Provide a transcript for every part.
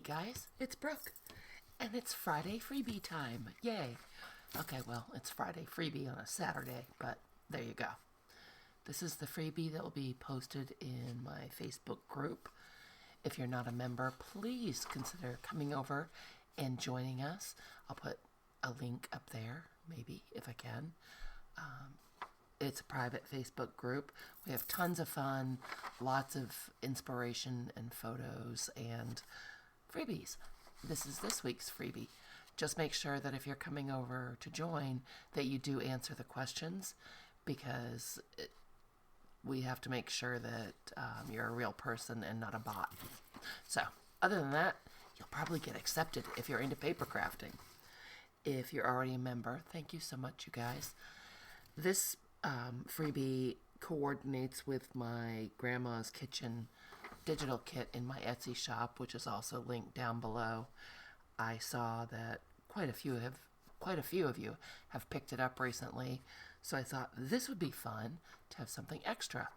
guys, it's Brooke, and it's Friday freebie time. Yay! Okay, well, it's Friday freebie on a Saturday, but there you go. This is the freebie that will be posted in my Facebook group. If you're not a member, please consider coming over and joining us. I'll put a link up there, maybe, if I can. It's a private Facebook group. We have tons of fun, lots of inspiration and photos and freebies. This is this week's freebie. Just make sure that if you're coming over to join, that you do answer the questions, because we have to make sure that you're a real person and not a bot. So, other than that, you'll probably get accepted if you're into paper crafting. If you're already a member, thank you so much, you guys. This freebie coordinates with my grandma's kitchen digital kit in my Etsy shop, which is also linked down below. I saw that quite a few of you have picked it up recently, so I thought this would be fun to have something extra.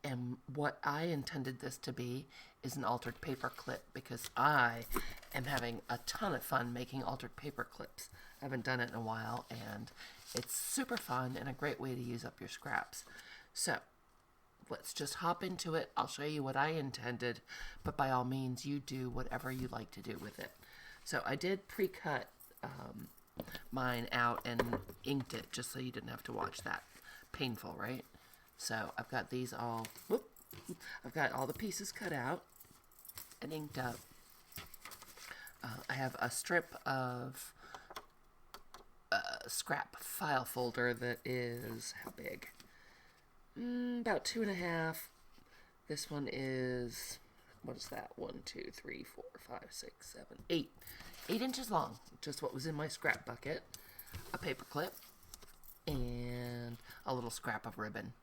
And what I intended this to be is an altered paper clip, because I am having a ton of fun making altered paper clips. I haven't done it in a while, and it's super fun and a great way to use up your scraps. So, let's just hop into it. I'll show you what I intended, but by all means, you do whatever you like to do with it. So, I did pre-cut mine out and inked it just so you didn't have to watch that. Painful, right? So, I've got these all, I've got all the pieces cut out and inked up. I have a strip of scrap file folder that is, how big? About 2.5. This one is, what is that? 1, 2, 3, 4, 5, 6, 7, 8. 8 inches long, just what was in my scrap bucket. A paper clip and a little scrap of ribbon.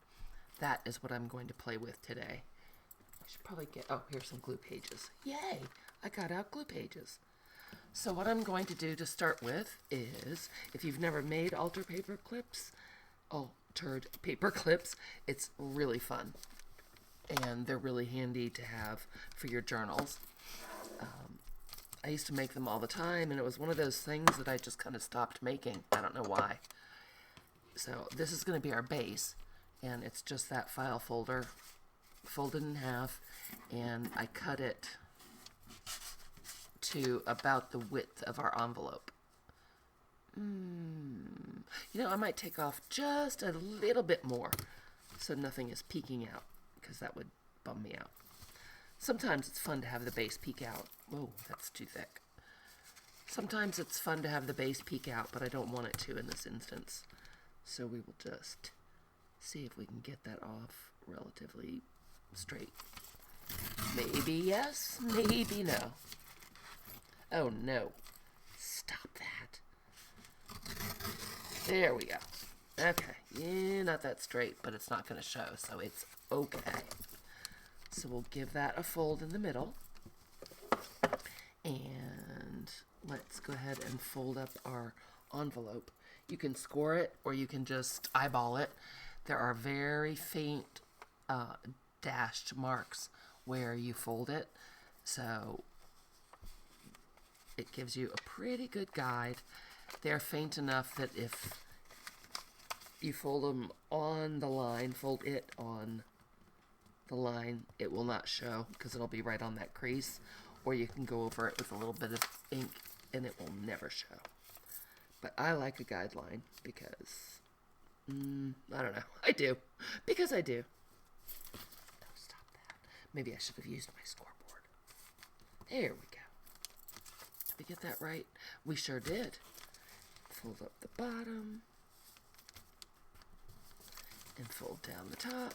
That is what I'm going to play with today. I should probably get, oh, here's some glue pages. Yay! I got out glue pages. So what I'm going to do to start with is, if you've never made altered paper clips, it's really fun. And they're really handy to have for your journals. I used to make them all the time, and it was one of those things that I just kind of stopped making. I don't know why. So this is going to be our base, and it's just that file folder folded in half, and I cut it to about the width of our envelope. You know, I might take off just a little bit more so nothing is peeking out, because that would bum me out. Sometimes it's fun to have the base peek out. Whoa, that's too thick. Sometimes it's fun to have the base peek out, but I don't want it to in this instance. So we will just see if we can get that off relatively straight. Maybe yes, maybe no. Oh no. Stop that. There we go. Okay. Yeah, not that straight, but it's not going to show, so it's okay. So we'll give that a fold in the middle. And let's go ahead and fold up our envelope. You can score it, or you can just eyeball it. There are very faint dashed marks where you fold it, so it gives you a pretty good guide. They're faint enough that if you fold them on the line, fold it on the line, it will not show, because it'll be right on that crease. Or you can go over it with a little bit of ink and it will never show. But I like a guideline because, I don't know. I do. Because I do. No, stop that. Maybe I should have used my scoreboard. There we go. Did we get that right? We sure did. Fold up the bottom. And fold down the top.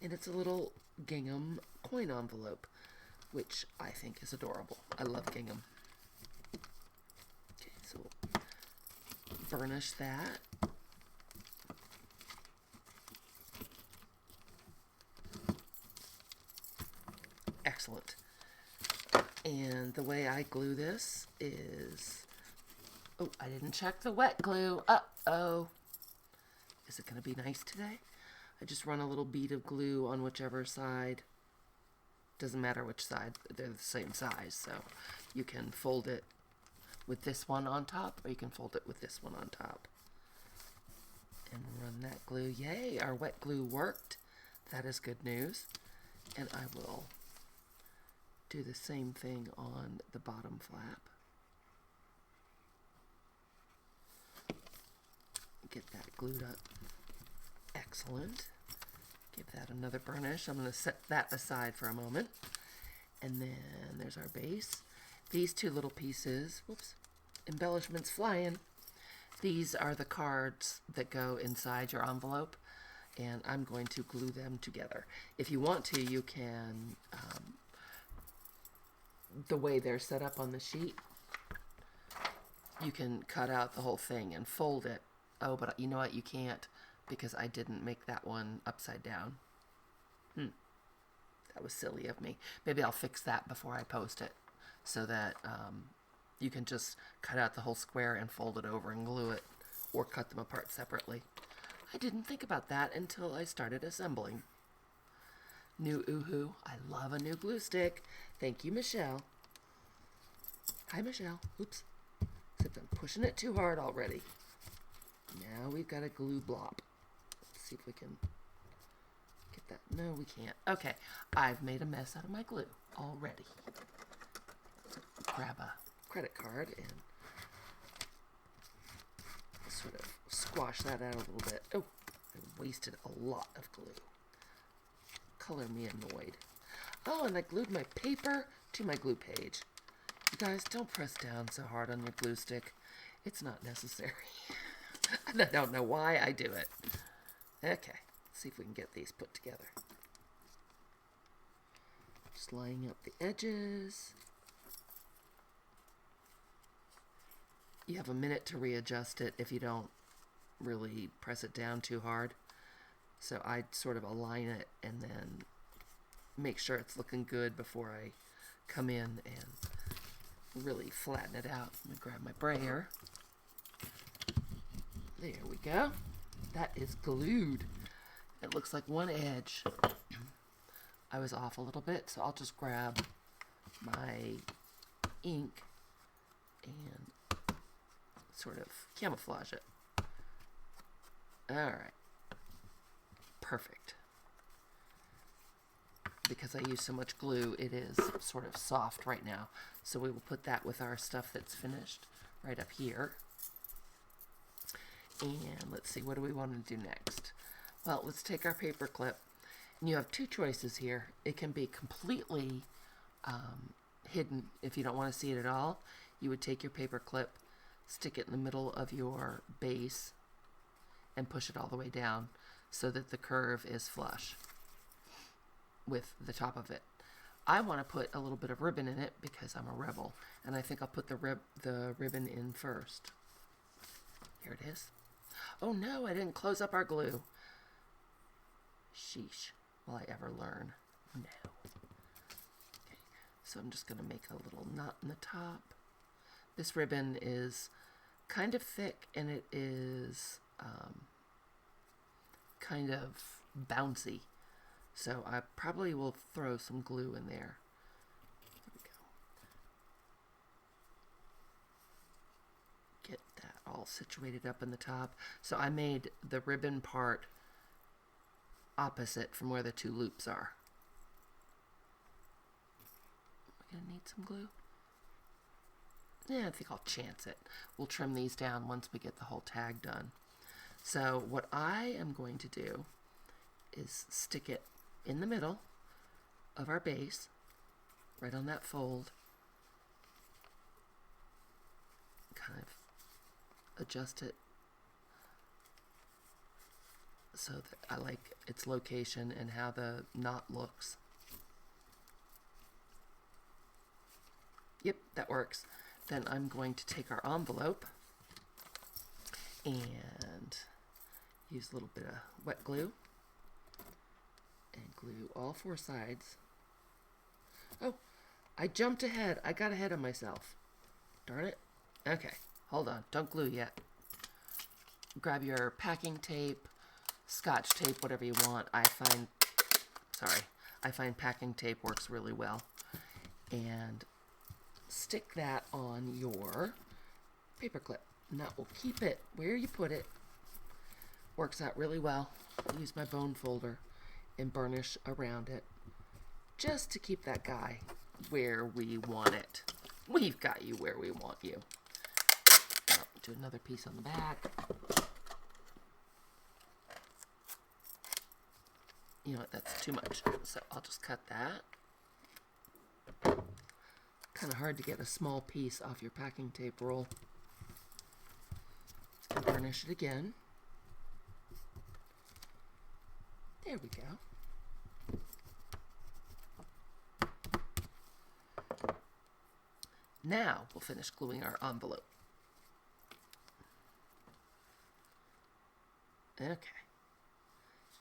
And it's a little gingham coin envelope, which I think is adorable. I love gingham. Okay, so we'll burnish that. Excellent. And the way I glue this is, oh, I didn't check the wet glue. Uh-oh. Is it going to be nice today? I just run a little bead of glue on whichever side Doesn't matter which side, they're the same size, so you can fold it with this one on top, or you can fold it with this one on top. And run that glue. Yay, our wet glue worked. That is good news. And I will do the same thing on the bottom flap. Get that glued up. Excellent. Give that another burnish. I'm going to set that aside for a moment. And then there's our base. These two little pieces, whoops, embellishments flying. These are the cards that go inside your envelope, and I'm going to glue them together. If you want to, you can, the way they're set up on the sheet, you can cut out the whole thing and fold it. Oh, but you know what? You can't, because I didn't make that one upside down. That was silly of me. Maybe I'll fix that before I post it, so that you can just cut out the whole square and fold it over and glue it, or cut them apart separately. I didn't think about that until I started assembling. New Oohoo. I love a new glue stick. Thank you, Michelle. Hi, Michelle. Oops. Except I'm pushing it too hard already. Now we've got a glue blob. Let's see if we can get that. No, we can't. Okay. I've made a mess out of my glue already. Grab a credit card and sort of squash that out a little bit. Oh, I wasted a lot of glue. Color me annoyed. Oh, and I glued my paper to my glue page. You guys, don't press down so hard on your glue stick. It's not necessary. I don't know why I do it. Okay, let's see if we can get these put together. Just lining up the edges. You have a minute to readjust it if you don't really press it down too hard. So I sort of align it and then make sure it's looking good before I come in and really flatten it out. Let me grab my brayer. There we go. That is glued. It looks like one edge. I was off a little bit, so I'll just grab my ink and sort of camouflage it. Alright. Perfect. Because I use so much glue, it is sort of soft right now. So we will put that with our stuff that's finished right up here. And let's see, what do we want to do next? Well, let's take our paper clip. And you have two choices here. It can be completely hidden. If you don't want to see it at all, you would take your paper clip, stick it in the middle of your base, and push it all the way down so that the curve is flush with the top of it. I want to put a little bit of ribbon in it because I'm a rebel, and I think I'll put the ribbon in first. Here it is. Oh no, I didn't close up our glue. Sheesh. Will I ever learn? No. Okay, so I'm just going to make a little knot in the top. This ribbon is kind of thick, and it is kind of bouncy. So I probably will throw some glue in there. There we go. Get that all situated up in the top. So I made the ribbon part opposite from where the two loops are. Am I going to need some glue? Yeah, I think I'll chance it. We'll trim these down once we get the whole tag done. So what I am going to do is stick it in the middle of our base, right on that fold. Kind of adjust it so that I like its location and how the knot looks. Yep, that works. Then I'm going to take our envelope and use a little bit of wet glue and glue all four sides. Oh, I jumped ahead. I got ahead of myself. Darn it. Okay, hold on. Don't glue yet. Grab your packing tape, scotch tape, whatever you want. I I find packing tape works really well. And stick that on your paper clip. And that will keep it where you put it. Works out really well. I use my bone folder and burnish around it just to keep that guy where we want it. We've got you where we want you. Now, do another piece on the back. You know what, that's too much. So I'll just cut that. Kind of hard to get a small piece off your packing tape roll. And burnish it again. There we go. Now we'll finish gluing our envelope. Okay.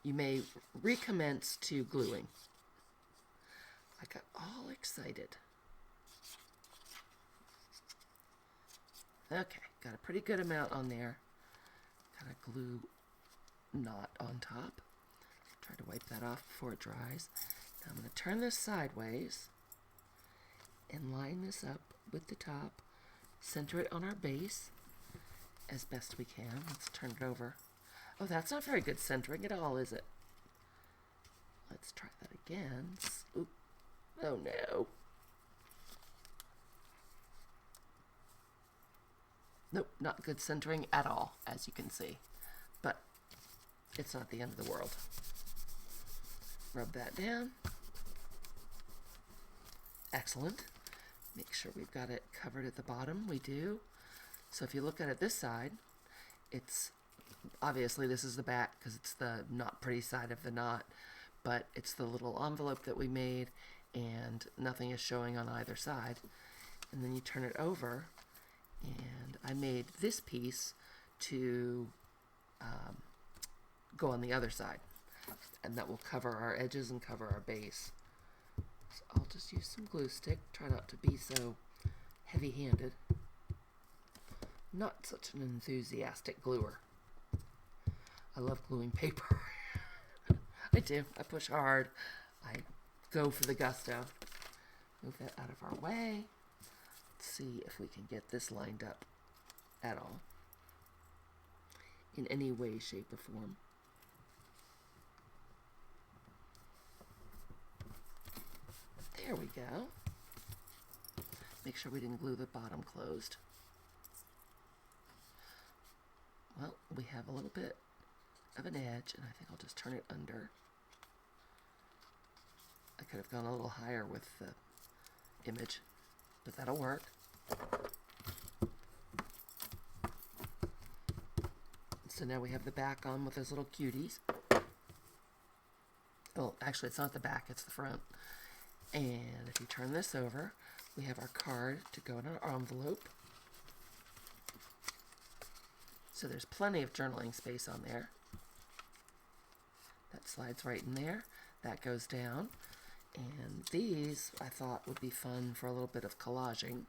You may recommence to gluing. I got all excited. Okay, got a pretty good amount on there. Got a glue knot on top. Try to wipe that off before it dries. Now I'm going to turn this sideways and line this up with the top. Center it on our base as best we can. Let's turn it over. Oh, that's not very good centering at all, is it? Let's try that again. Oop. Oh no. Nope, not good centering at all, as you can see. But it's not the end of the world. Rub that down. Excellent. Make sure we've got it covered at the bottom. We do. So if you look at it this side, it's obviously this is the back because it's the not pretty side of the knot, but it's the little envelope that we made and nothing is showing on either side. And then you turn it over, and I made this piece to go on the other side, and that will cover our edges and cover our base. So I'll just use some glue stick. Try not to be so heavy-handed. Not such an enthusiastic gluer. I love gluing paper. I do. I push hard. I go for the gusto. Move that out of our way. Let's see if we can get this lined up at all. In any way, shape, or form. There we go. Make sure we didn't glue the bottom closed. Well, we have a little bit of an edge, and I think I'll just turn it under. I could have gone a little higher with the image, but that'll work. So now we have the back on with those little cuties. Oh, actually, it's not the back, it's the front. And if you turn this over, we have our card to go in our envelope. So there's plenty of journaling space on there. That slides right in there. That goes down. And these, I thought, would be fun for a little bit of collaging.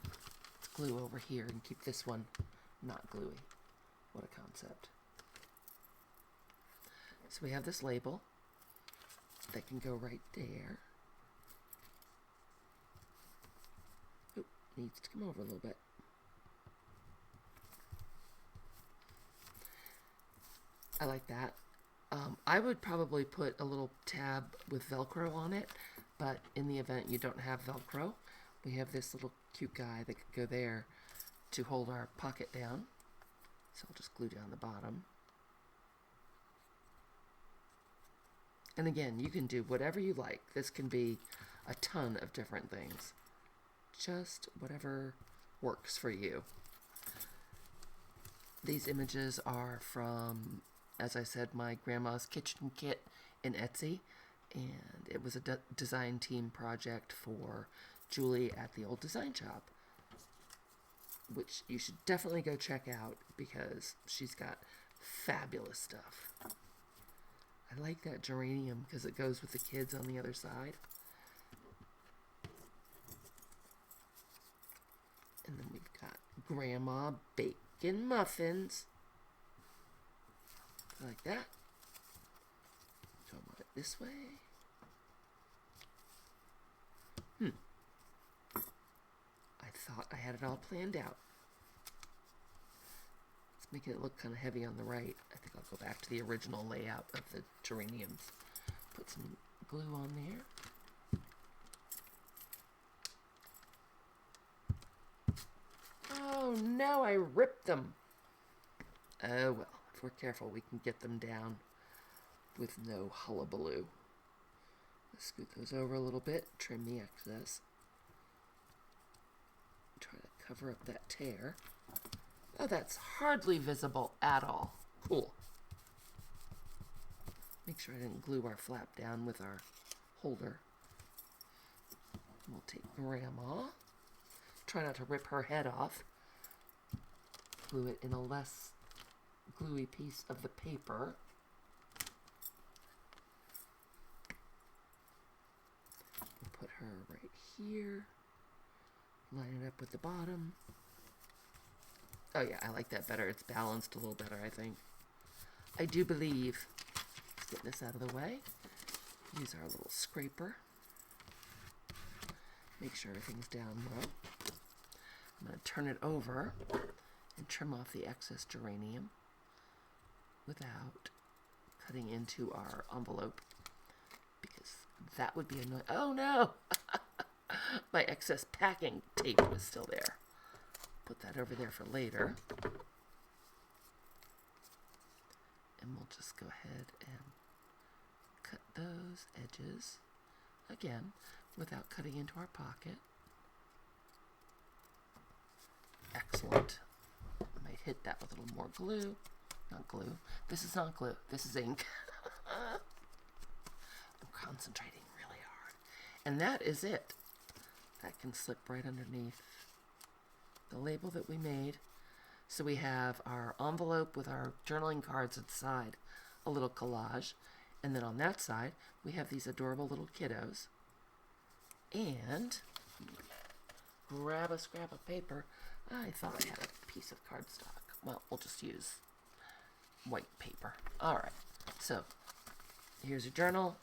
Let's glue over here and keep this one not gluey. What a concept. So we have this label that can go right there. Oop, needs to come over a little bit. I like that. I would probably put a little tab with Velcro on it, but in the event you don't have Velcro, we have this little cute guy that could go there to hold our pocket down. So I'll just glue down the bottom. And again, you can do whatever you like. This can be a ton of different things. Just whatever works for you. These images are from, as I said, my grandma's kitchen kit in Etsy, and it was a design team project for Julie at the old design shop, which you should definitely go check out because she's got fabulous stuff. I like that geranium because it goes with the kids on the other side. And then we've got Grandma Bacon Muffins. Like that. Do I want it this way? thought I had it all planned out. It's making it look kind of heavy on the right. I think I'll go back to the original layout of the geraniums. Put some glue on there. Oh no, I ripped them. Oh well, if we're careful, we can get them down with no hullabaloo. Let's scoot those over a little bit, trim the excess. Try to cover up that tear. Oh, that's hardly visible at all. Cool. Make sure I didn't glue our flap down with our holder. We'll take Grandma. Try not to rip her head off. Glue it in a less gluey piece of the paper. We'll put her right here. Line it up with the bottom. Oh yeah, I like that better. It's balanced a little better, I think. I do believe. Let's get this out of the way. Use our little scraper. Make sure everything's down low. I'm going to turn it over and trim off the excess geranium without cutting into our envelope, because that would be annoying. Oh no! My excess packing tape was still there. Put that over there for later. And we'll just go ahead and cut those edges again without cutting into our pocket. Excellent. I might hit that with a little more glue. Not glue. This is not glue. This is ink. I'm concentrating really hard. And that is it. That can slip right underneath the label that we made. So we have our envelope with our journaling cards at the side, a little collage. And then on that side, we have these adorable little kiddos. And grab a scrap of paper. I thought I had a piece of cardstock. Well, we'll just use white paper. All right. So here's your journal.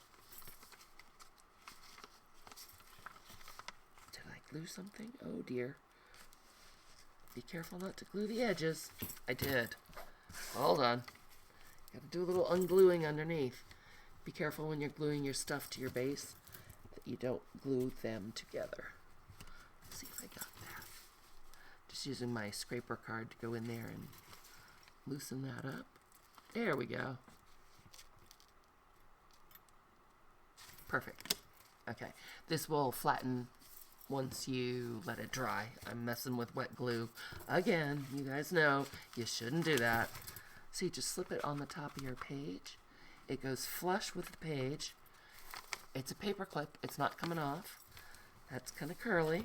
Did I glue something? Oh dear. Be careful not to glue the edges. I did. Hold on. Got to do a little ungluing underneath. Be careful when you're gluing your stuff to your base that you don't glue them together. Let's see if I got that. Just using my scraper card to go in there and loosen that up. There we go. Perfect. Okay. This will flatten once you let it dry. I'm messing with wet glue. Again, you guys know you shouldn't do that. So you just slip it on the top of your page. It goes flush with the page. It's a paper clip. It's not coming off. That's kind of curly.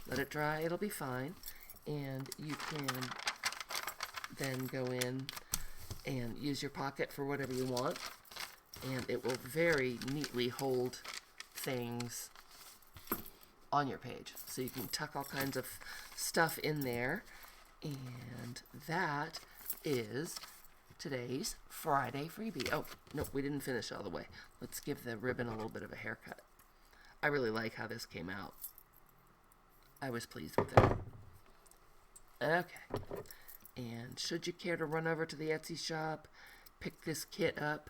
Let it dry. It'll be fine. And you can then go in and use your pocket for whatever you want. And it will very neatly hold things on your page. So you can tuck all kinds of stuff in there. And that is today's Friday freebie. Oh, no, we didn't finish all the way. Let's give the ribbon a little bit of a haircut. I really like how this came out. I was pleased with it. Okay. And should you care to run over to the Etsy shop, pick this kit up,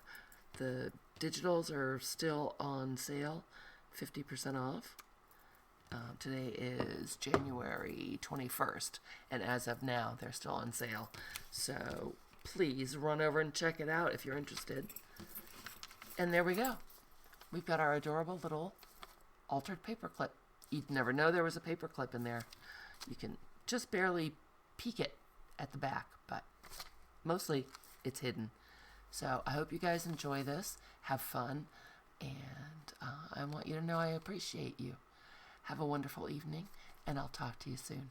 the digitals are still on sale, 50% off. Today is January 21st, and as of now, they're still on sale. So please run over and check it out if you're interested. And there we go. We've got our adorable little altered paperclip. You'd never know there was a paperclip in there. You can just barely peek it at the back, but mostly it's hidden. So I hope you guys enjoy this. Have fun. And I want you to know I appreciate you. Have a wonderful evening, and I'll talk to you soon.